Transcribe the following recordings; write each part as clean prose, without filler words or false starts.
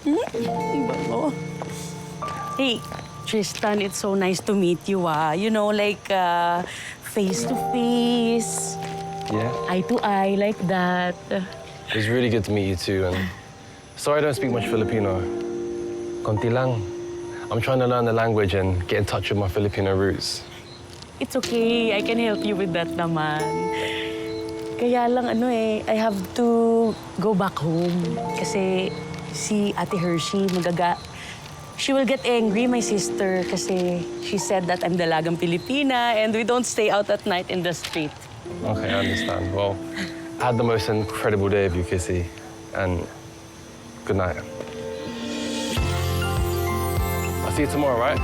Bango. Hey, Tristan, it's so nice to meet you, ah. You know, like, face to face, Yeah? eye to eye, like that. It was really good to meet you too, and sorry I don't speak much Filipino. Konti lang. I'm trying to learn the language and get in touch with my Filipino roots. It's okay, I can help you with that naman. Kaya lang, I have to go back home. Kasi si Ate Hershey, she will get angry, my sister, kasi she said that I'm dalagang Pilipina and we don't stay out at night in the street. Okay, I understand. Well, I had the most incredible day of you, Kissy, and good night. I'll see you tomorrow, right?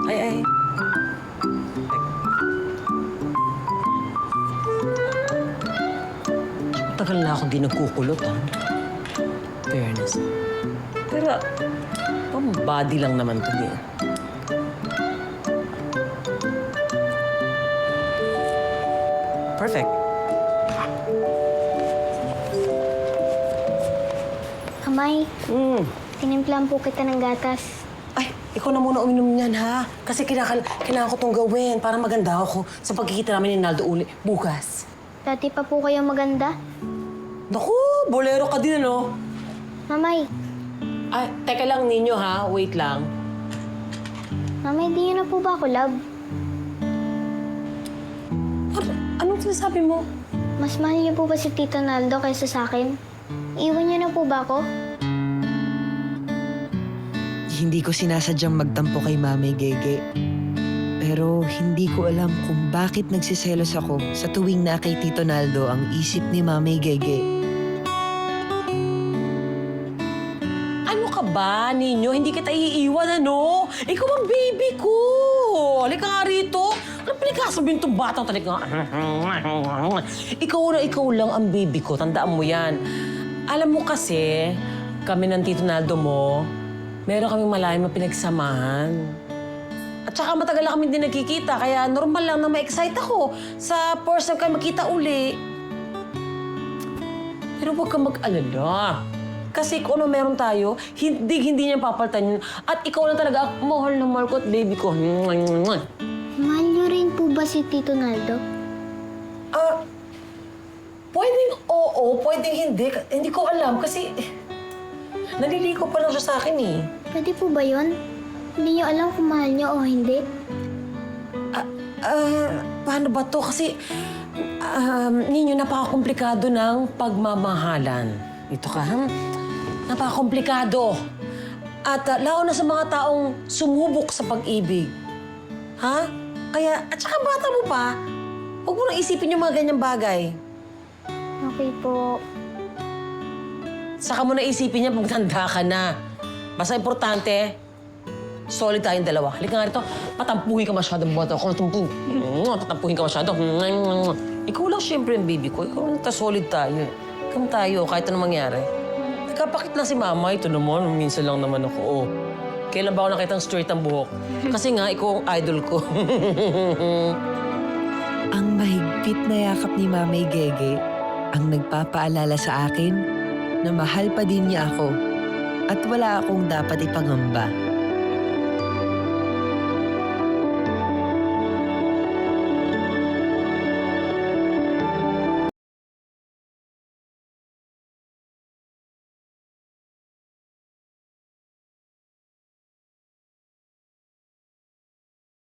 Ay. Tagal na akong di nagkukulot, ha? Fairness. Pero, body lang naman to, eh. Perfect. Amay, tinimplahan po kita ng gatas. Ay, ikaw na muna uminom niyan, ha? Kasi kailangan ko itong gawin para maganda ako sa pagkikita namin ni Naldo uli bukas. Dati pa po kayo maganda. Naku, bolero ka din, ano? Mamay, Ay, teka lang ninyo, ha? Wait lang. mamay, di niyo na po ba ako love? Anong sinasabi mo? Mas mahal niyo po ba si Tito Naldo kaysa sa akin? Iwan niyo na po ba ako? Hindi ko sinasadyang magtampo kay Mami Gege. Pero hindi ko alam kung bakit nagsiselos ako sa tuwing na kay Tito Naldo ang isip ni Mami Gege. Ano ka ba, Ninyo? Hindi kita iiwan, ano? Ikaw ang baby ko! Halika nga rito. Anong pinagkasabihin itong batang talaga? Ikaw lang ang baby ko. Tandaan mo yan. Alam mo kasi, kami ng Tito Naldo mo, meron kaming malayang pinagsamahan. At saka matagal na kami din nagkikita, kaya normal lang na ma-excite ako sa first time kayo makita uli. Pero huwag kang mag-alala. Kasi kung ano meron tayo, hindi niya papalitan yun. At ikaw lang talaga, mahal na mahal ko at baby ko. Mahal niyo rin po ba si Tito Naldo? Pwedeng oo, pwedeng hindi. Hindi ko alam kasi naliliko pa lang siya sa akin eh. Pwede po ba yun? Hindi niyo alam kung mahal niyo o hindi? Paano ba to? Kasi, ninyo napakakomplikado ng pagmamahalan. Ito ka, napakakomplikado. At lalo na sa mga taong sumubok sa pag-ibig. Ha? Kaya, at saka bata mo pa, huwag mo nang isipin yung mga ganyang bagay. Okay po. Saka mo na isipin niya pag tanda ka na. Basta importante, solid tayong dalawa. Halika nga rito, patampuhin ka masyado, bata ko. Patampuhin ka masyado. Ikaw lang siyempre yung baby ko. Ikaw lang solid tayo. Ikaw tayo, kahit anong mangyari. Nagkapakit lang si mama. Ito naman, minsan lang naman ako. Oh. Kailan ba ako nakitang straight ang buhok? Kasi nga, ikaw ang idol ko. Ang mahigpit na yakap ni Mami Gege ang nagpapaalala sa akin na mahal pa din niya ako at wala akong dapat ipangamba.